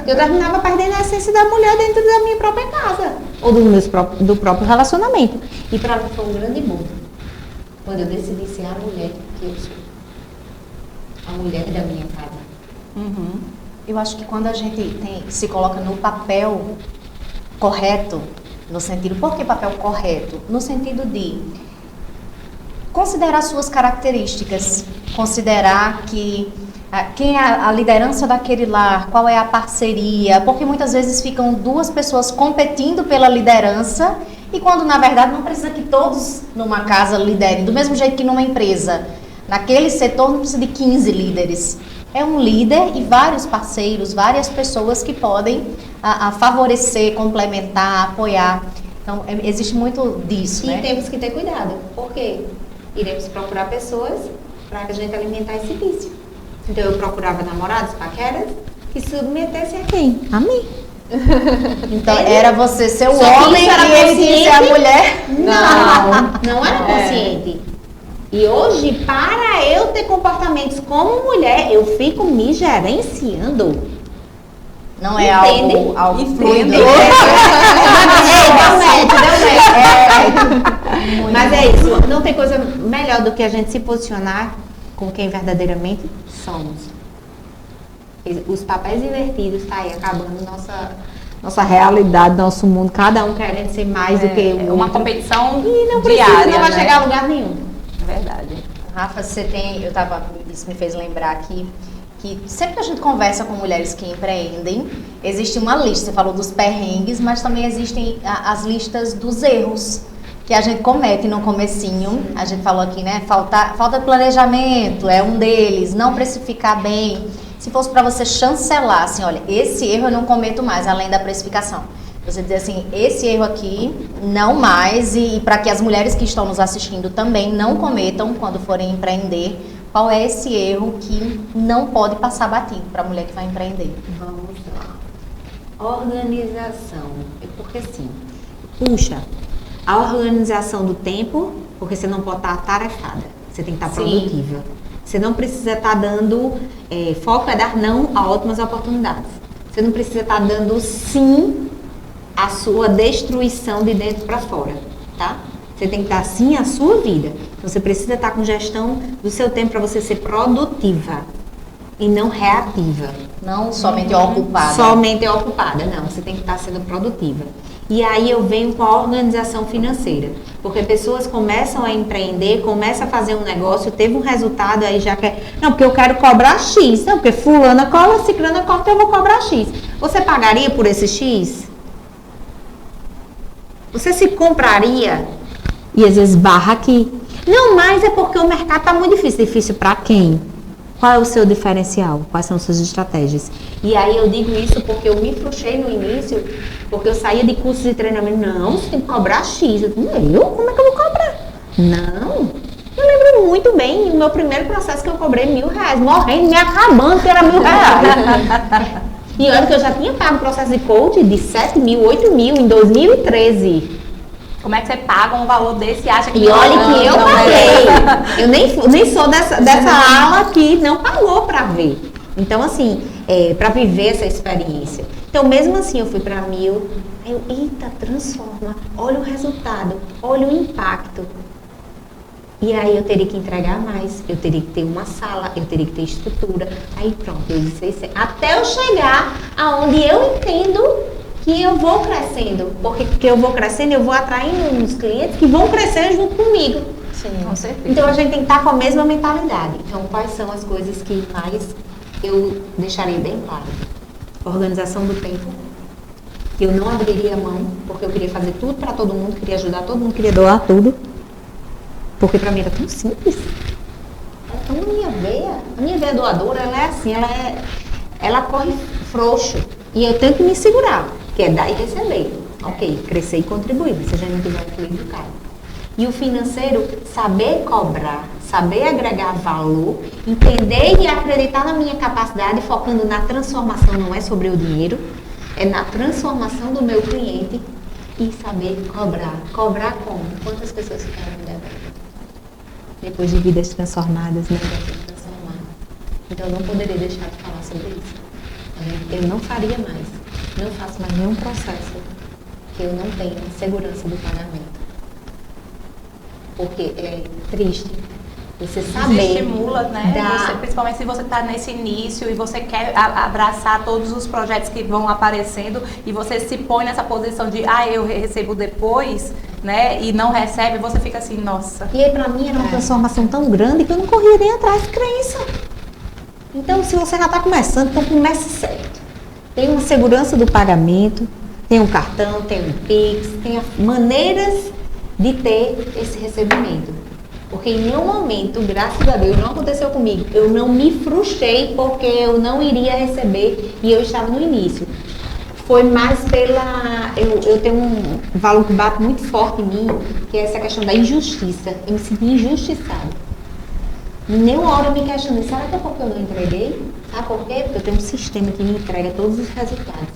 que eu terminava perdendo a essência da mulher dentro da minha própria casa. Ou do próprio relacionamento. E pra mim foi um grande mundo. Quando eu decidi ser a mulher que eu sou. A mulher da minha casa. Eu acho que quando a gente se coloca no papel correto, no sentido, por que papel correto? No sentido de considerar suas características, considerar que quem é a liderança daquele lar, qual é a parceria, porque muitas vezes ficam duas pessoas competindo pela liderança e quando na verdade não precisa que todos numa casa liderem, do mesmo jeito que numa empresa. Naquele setor não precisa de 15 líderes. É um líder e vários parceiros, várias pessoas que podem favorecer, complementar, apoiar. Então, existe muito disso, né? E temos que ter cuidado, porque iremos procurar pessoas para a gente alimentar esse vício. Então, eu procurava namorados, paqueras, que submetessem a quem? A mim. Então, era você ser o Só que homem isso era e ele consciente? ser a mulher? Não era consciente. E hoje, para eu ter comportamentos como mulher, eu fico me gerenciando. Não é Entende? algo fluido. Deu match. Mas é isso, não tem coisa melhor do que a gente se posicionar com quem verdadeiramente somos. Os papéis invertidos tá aí acabando nossa realidade, nosso mundo, cada um querendo ser mais do que o outro. Uma competição E não diária, precisa, não vai né? chegar a lugar nenhum. É verdade. Rafa, isso me fez lembrar aqui que sempre que a gente conversa com mulheres que empreendem, existe uma lista. Você falou dos perrengues, mas também existem as listas dos erros que a gente comete no comecinho. A gente falou aqui, né? Falta de planejamento é um deles, não precificar bem. Se fosse para você chancelar, assim, olha, esse erro eu não cometo mais, além da precificação. Você dizer assim, esse erro aqui, não mais, e para que as mulheres que estão nos assistindo também não cometam quando forem empreender, qual é esse erro que não pode passar batido para a mulher que vai empreender? Vamos lá. Organização. É porque assim, puxa, a organização do tempo, porque você não pode estar atarefada, você tem que estar produtiva. Você não precisa estar dando, foco é dar não a ótimas oportunidades. Você não precisa estar dando sim à sua destruição de dentro para fora, tá? Você tem que dar sim à sua vida. Então, você precisa estar com gestão do seu tempo para você ser produtiva e não reativa. Não somente ocupada. Somente ocupada, não. Você tem que estar sendo produtiva. E aí eu venho com a organização financeira. Porque pessoas começam a empreender, começam a fazer um negócio, teve um resultado, aí já quer... Não, porque eu quero cobrar X. Não, porque fulana cola, ciclana cola, então eu vou cobrar X. Você pagaria por esse X? Você se compraria? E às vezes barra aqui. Não, mas é porque o mercado está muito difícil. Difícil para quem? Qual é o seu diferencial? Quais são as suas estratégias? E aí eu digo isso porque eu me frustrei no início, porque eu saía de cursos de treinamento. Não, você tem que cobrar X. Eu? Como é que eu vou cobrar? Não. Eu lembro muito bem o meu primeiro processo que eu cobrei R$1.000, morrendo, me acabando, que era R$1.000. E olha que eu já tinha pago o processo de coach de 7 mil, 8 mil em 2013. Como é que você paga um valor desse e acha que... E olha que eu paguei. Eu nem sou dessa ala que não pagou para ver. Então, assim, para viver essa experiência. Então, mesmo assim, eu fui para 1.000. Aí eu, eita, transforma. Olha o resultado. Olha o impacto. E aí eu teria que entregar mais. Eu teria que ter uma sala. Eu teria que ter estrutura. Aí pronto, eu disse até eu chegar aonde eu entendo que eu vou crescendo, porque eu vou crescendo, eu vou atraindo uns clientes que vão crescer junto comigo. Sim, com certeza. Então a gente tem que estar com a mesma mentalidade. Então quais são as coisas que mais eu deixaria bem claro? Organização do tempo. Eu não abriria a mão, porque eu queria fazer tudo para todo mundo, queria ajudar todo mundo, queria doar tudo. Porque para mim era tão simples. É tão a minha veia doadora, ela é assim, ela corre frouxo. E eu tenho que me segurar, que é dar e receber. Ok, crescer e contribuir, mas se a gente não tiver equilíbrio, cai. E o financeiro, saber cobrar, saber agregar valor, entender e acreditar na minha capacidade, focando na transformação, não é sobre o dinheiro, é na transformação do meu cliente e saber cobrar. Cobrar como? Quantas pessoas ficaram me devendo? Depois de vidas transformadas, negócios transformados. Então eu não poderia deixar de falar sobre isso. Eu não faria mais, não faço mais nenhum processo que eu não tenha segurança do pagamento. Porque é triste você saber. Desestimula, né? Você, principalmente se você está nesse início e você quer abraçar todos os projetos que vão aparecendo e você se põe nessa posição de, eu recebo depois, né? E não recebe, você fica assim, nossa. E aí pra mim era uma transformação tão grande que eu não corria nem atrás de crença. Então, se você já está começando, então comece certo. Tem uma segurança do pagamento, tem um cartão, tem um Pix, tem maneiras de ter esse recebimento. Porque em nenhum momento, graças a Deus, não aconteceu comigo. Eu não me frustrei porque eu não iria receber e eu estava no início. Foi mais pela... Eu tenho um valor que bate muito forte em mim, que é essa questão da injustiça. Eu me senti injustiçada. Nenhuma hora eu me questionei, será que é porque eu não entreguei? Sabe por quê? Porque eu tenho um sistema que me entrega todos os resultados.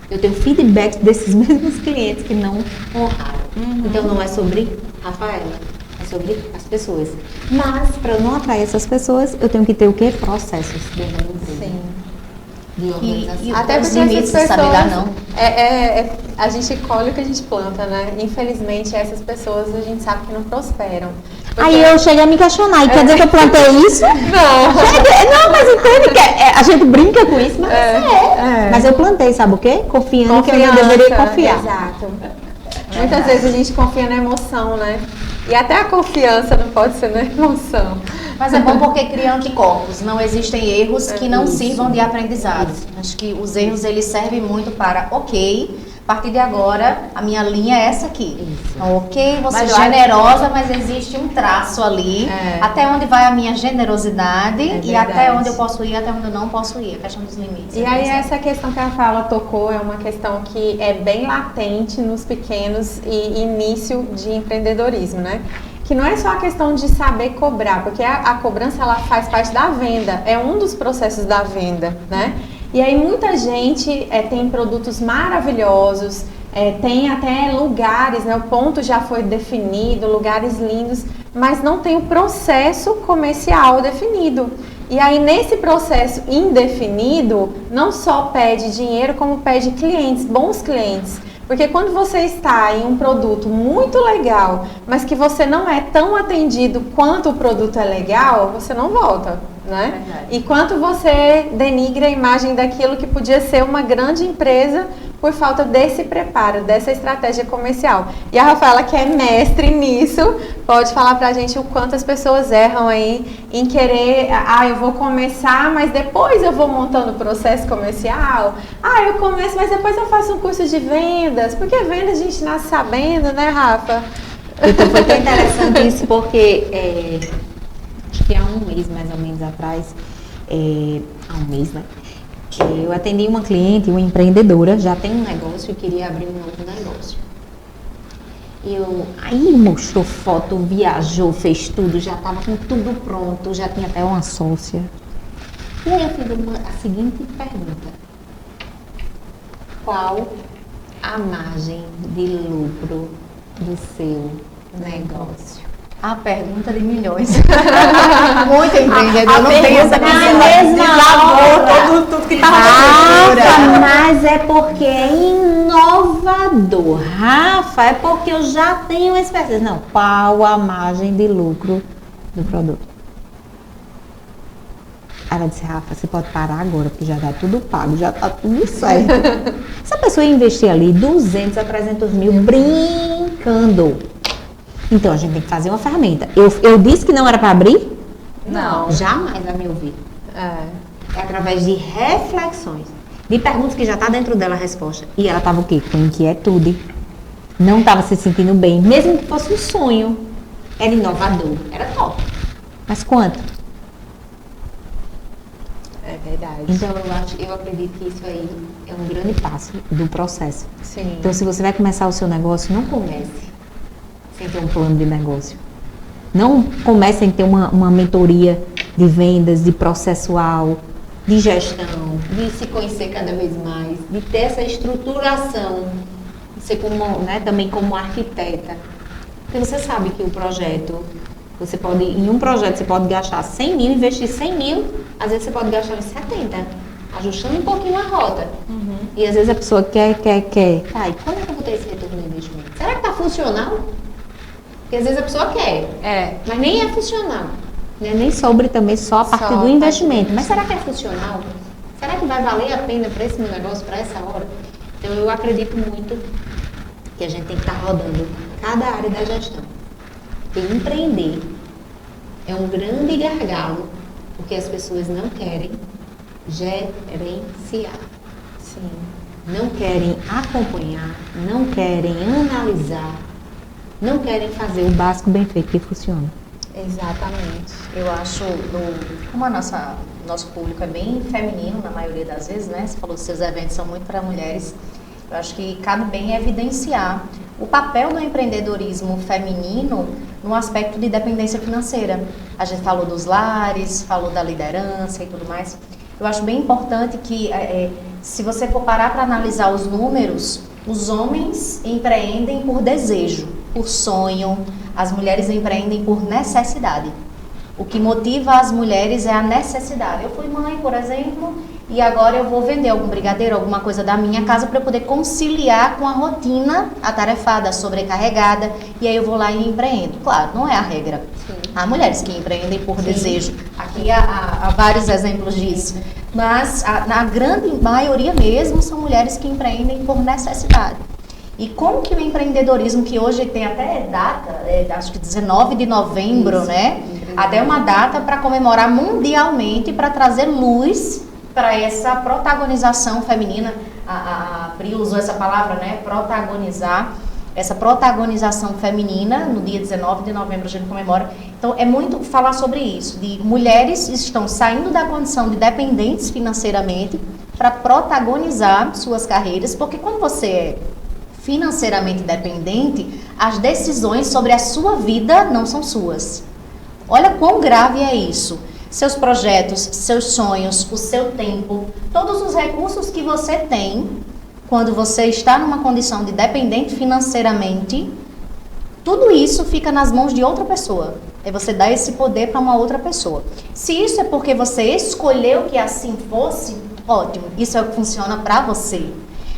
Eu tenho feedback desses mesmos clientes que não honraram. Então não é sobre Rafaela, é sobre as pessoas. Mas, para eu não atrair essas pessoas, eu tenho que ter o quê? Processos dentro da empresa. Sim. De organização. E Até os porque limites, essas saber pessoas, dar não. a gente colhe o que a gente planta, né? Infelizmente, essas pessoas a gente sabe que não prosperam. Aí eu cheguei a me questionar, e quer dizer que eu plantei isso? Não, mas entende que a gente brinca com isso, mas Mas eu plantei, sabe o quê? Confiando que eu não deveria confiar. Exato. Muitas vezes a gente confia na emoção, né? E até a confiança não pode ser na emoção. Mas é bom porque cria anticorpos. Não existem erros que não sirvam de aprendizado. Acho que os erros, eles servem muito para, a partir de agora, a minha linha é essa aqui. Então, você é generosa, mas existe um traço ali. Até onde vai a minha generosidade e até onde eu posso ir, até onde eu não posso ir. A questão dos limites. E aí essa questão que a Rafaela tocou é uma questão que é bem latente nos pequenos e início de empreendedorismo, né? Que não é só a questão de saber cobrar, porque a cobrança ela faz parte da venda, é um dos processos da venda, né? E aí muita gente tem produtos maravilhosos, tem até lugares, né? O ponto já foi definido, lugares lindos, mas não tem o processo comercial definido. E aí nesse processo indefinido, não só pede dinheiro, como pede clientes, bons clientes. Porque quando você está em um produto muito legal, mas que você não é tão atendido quanto o produto é legal, você não volta, né? E quanto você denigra a imagem daquilo que podia ser uma grande empresa por falta desse preparo, dessa estratégia comercial. E a Rafaela, que é mestre nisso, pode falar pra gente o quanto as pessoas erram aí em querer, eu vou começar, mas depois eu vou montando o processo comercial. Eu começo, mas depois eu faço um curso de vendas, porque venda a gente nasce sabendo, né, Rafa? Então foi tão interessante isso, porque acho que há um mês mais ou menos atrás, há um mês, né? Eu atendi uma cliente, uma empreendedora, já tem um negócio e queria abrir um novo negócio. Aí mostrou foto, viajou, fez tudo, já estava com tudo pronto, já tinha até uma sócia. E aí eu fiz a seguinte pergunta: qual a margem de lucro do seu negócio? A pergunta de milhões. Muito empreendedor, não tem essa tudo que estava mas é porque é inovador. Rafa, é porque eu já tenho expertise. Não, qual a margem de lucro do produto? Ela disse: Rafa, você pode parar agora, porque já dá tudo pago, já tá tudo certo. Se a pessoa investir ali 200 a 300 mil brincando, então a gente tem que fazer uma ferramenta. Eu disse que não era para abrir? Não. Jamais, a meu ver. É através de reflexões, de perguntas que já está dentro dela a resposta. E ela estava o quê? Com inquietude. Não estava se sentindo bem, mesmo que fosse um sonho. Era inovador, era top. Mas quanto? É verdade. Então eu acredito que isso aí é um grande passo do processo. Sim. Então se você vai começar o seu negócio, não comece sem ter um plano de negócio. Não comece sem ter uma mentoria de vendas, de processual, de gestão, de se conhecer cada vez mais, de ter essa estruturação, você também como arquiteta. Porque você sabe que o projeto, em um projeto você pode gastar 100 mil, investir 100 mil, às vezes você pode gastar uns 70, ajustando um pouquinho a rota. E às vezes a pessoa quer. Tá, e quando é que eu vou ter esse retorno do investimento? Será que está funcional? Porque às vezes a pessoa quer, mas nem é funcional. Né? Nem sobre também só a partir do investimento. Mas será que é funcional? Será que vai valer a pena para esse meu negócio, para essa hora? Então eu acredito muito que a gente tem que estar rodando cada área da gestão. Porque empreender é um grande gargalo, porque as pessoas não querem gerenciar. Sim. Não querem acompanhar, não querem analisar, não querem fazer o básico bem feito que funciona. Exatamente. Eu acho, como nosso público é bem feminino na maioria das vezes, né? Você falou que seus eventos são muito para mulheres. Eu acho que cabe bem evidenciar o papel do empreendedorismo feminino no aspecto de dependência financeira. A gente falou dos lares, falou da liderança e tudo mais. Eu acho bem importante que, se você for parar para analisar os números, os homens empreendem por desejo, por sonho, as mulheres empreendem por necessidade. O que motiva as mulheres é a necessidade. Eu fui mãe, por exemplo, e agora eu vou vender algum brigadeiro, alguma coisa da minha casa para eu poder conciliar com a rotina atarefada, sobrecarregada, e aí eu vou lá e empreendo. Claro, não é a regra. Sim. Há mulheres que empreendem por desejo. Aqui há vários exemplos disso. Mas na grande maioria mesmo são mulheres que empreendem por necessidade. E como que o empreendedorismo, que hoje tem até data, acho que 19 de novembro, isso, né? Até uma data para comemorar mundialmente, para trazer luz para essa protagonização feminina. A Pri usou essa palavra, né? Protagonizar. Essa protagonização feminina, no dia 19 de novembro a gente comemora. Então, é muito falar sobre isso, de mulheres que estão saindo da condição de dependentes financeiramente para protagonizar suas carreiras, porque quando você é financeiramente dependente, as decisões sobre a sua vida não são suas. Olha quão grave é isso. Seus projetos, seus sonhos, o seu tempo, todos os recursos que você tem, quando você está numa condição de dependente financeiramente, tudo isso fica nas mãos de outra pessoa. É você dar esse poder para uma outra pessoa. Se isso é porque você escolheu que assim fosse, ótimo, isso é o que funciona para você.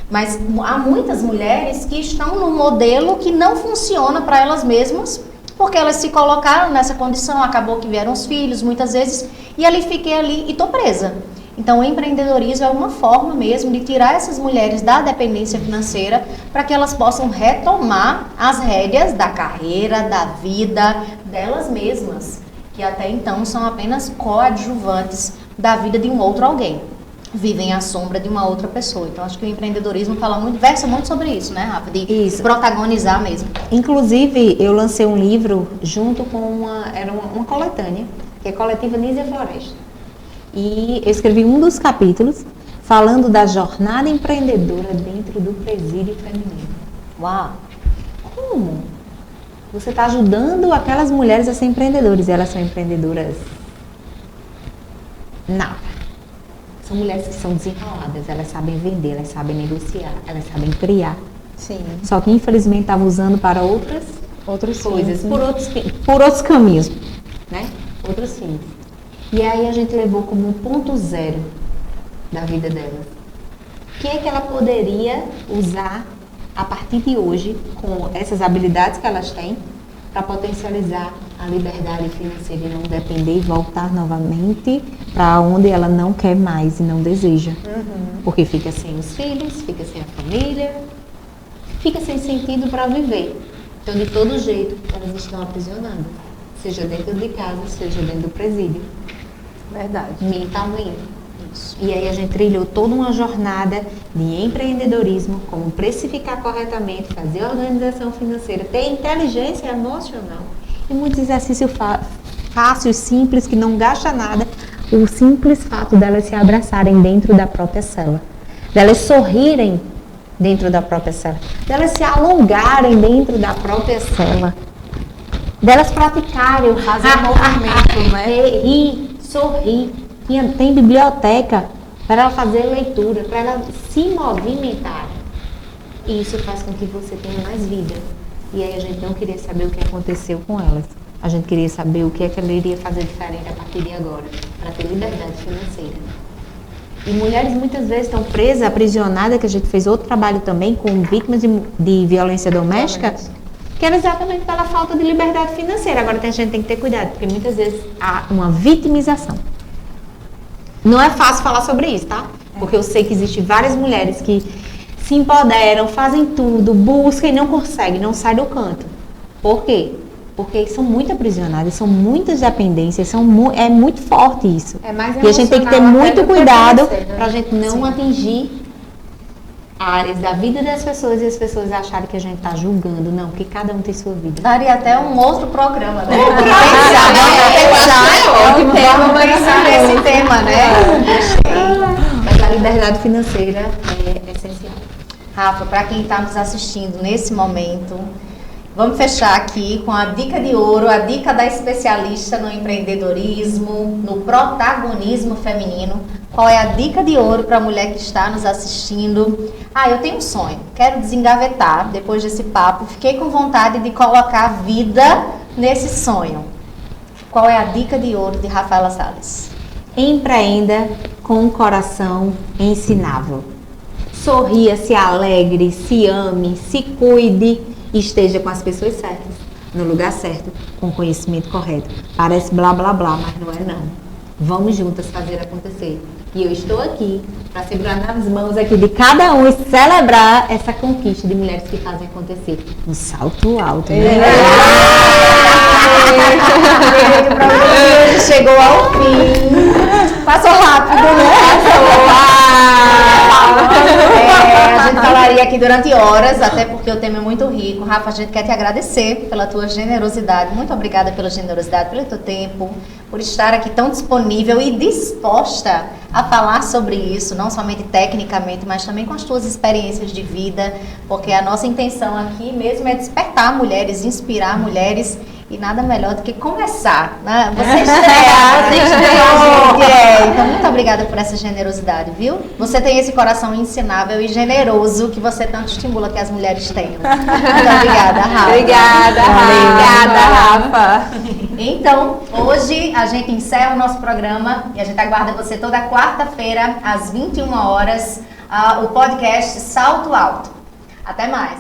Mas há muitas mulheres que estão num modelo que não funciona para elas mesmas, porque elas se colocaram nessa condição, acabou que vieram os filhos muitas vezes, e ali fiquei ali e tô presa. Então, o empreendedorismo é uma forma mesmo de tirar essas mulheres da dependência financeira para que elas possam retomar as rédeas da carreira, da vida delas mesmas, que até então são apenas coadjuvantes da vida de um outro alguém. Vivem à sombra de uma outra pessoa. Então, acho que o empreendedorismo versa muito sobre isso, né, Rafa? De protagonizar mesmo. Inclusive, eu lancei um livro junto com uma coletânea, que é a Coletiva Nízia Floresta. E eu escrevi um dos capítulos falando da jornada empreendedora dentro do presídio feminino. Uau! Como? Você está ajudando aquelas mulheres a ser empreendedoras. Elas são empreendedoras? Nada. São mulheres que são desenroladas. Elas sabem vender, elas sabem negociar, elas sabem criar. Sim. Só que infelizmente estavam usando para outras coisas, por outros caminhos, né? Outros fins. E aí a gente levou como um ponto zero da vida dela. O que é que ela poderia usar a partir de hoje, com essas habilidades que elas têm, para potencializar a liberdade financeira e não depender e voltar novamente para onde ela não quer mais e não deseja. Uhum. Porque fica sem os filhos, fica sem a família, fica sem sentido para viver. Então, de todo jeito, elas estão aprisionando. Seja dentro de casa, seja dentro do presídio. Verdade. Mentalmente. Isso. E aí a gente trilhou toda uma jornada de empreendedorismo, como precificar corretamente, fazer organização financeira, ter inteligência emocional e muitos exercícios fáceis, simples, que não gasta nada. O simples fato delas se abraçarem dentro da própria cela, delas sorrirem dentro da própria cela, delas se alongarem dentro da própria cela, delas praticarem, fazer movimento, né? Rir, sorrir. Tem biblioteca para ela fazer leitura, para ela se movimentar. E isso faz com que você tenha mais vida. E aí a gente não queria saber o que aconteceu com elas. A gente queria saber o que é que ela iria fazer diferente a partir de agora, para ter liberdade financeira. E mulheres muitas vezes estão presas, aprisionadas, que a gente fez outro trabalho também com vítimas de violência doméstica, que era exatamente pela falta de liberdade financeira. Agora a gente tem que ter cuidado, porque muitas vezes há uma vitimização. Não é fácil falar sobre isso, tá? Porque eu sei que existem várias mulheres que se empoderam, fazem tudo, buscam e não conseguem, não saem do canto. Por quê? Porque são muito aprisionadas, são muitas dependências, é muito forte isso. E a gente tem que ter muito cuidado para a gente não atingir áreas da vida das pessoas e as pessoas acharem que a gente está julgando. Não, porque cada um tem sua vida. Daria até um outro programa, né? Pensar nesse tema, né? Mas a liberdade financeira é essencial. Rafa, para quem está nos assistindo nesse momento, vamos fechar aqui com a dica de ouro, a dica da especialista no empreendedorismo, no protagonismo feminino. Qual é a dica de ouro para a mulher que está nos assistindo? Eu tenho um sonho, quero desengavetar depois desse papo, fiquei com vontade de colocar vida nesse sonho. Qual é a dica de ouro de Rafaela Salles? Empreenda com um coração ensinável. Sorria, se alegre, se ame, se cuide e esteja com as pessoas certas, no lugar certo, com o conhecimento correto. Parece blá blá blá, mas não é não. Vamos juntas fazer acontecer. E eu estou aqui para segurar nas mãos aqui de cada um e celebrar essa conquista de mulheres que fazem acontecer. Um salto alto. Né? Hoje chegou ao fim. Passou rápido, né? A gente falaria aqui durante horas, até porque o tema é muito rico. Rafa, a gente quer te agradecer pela tua generosidade. Muito obrigada pela generosidade, pelo teu tempo, por estar aqui tão disponível e disposta a falar sobre isso, não somente tecnicamente, mas também com as tuas experiências de vida, porque a nossa intenção aqui mesmo é despertar mulheres, inspirar mulheres. E nada melhor do que começar, né? Você estreia a gente. Então, muito obrigada por essa generosidade, viu? Você tem esse coração ensinável e generoso que você tanto estimula que as mulheres tenham. Muito obrigada, Rafa. Obrigada, Rafa. Então, hoje a gente encerra o nosso programa e a gente aguarda você toda quarta-feira, às 21 horas, o podcast Salto Alto. Até mais!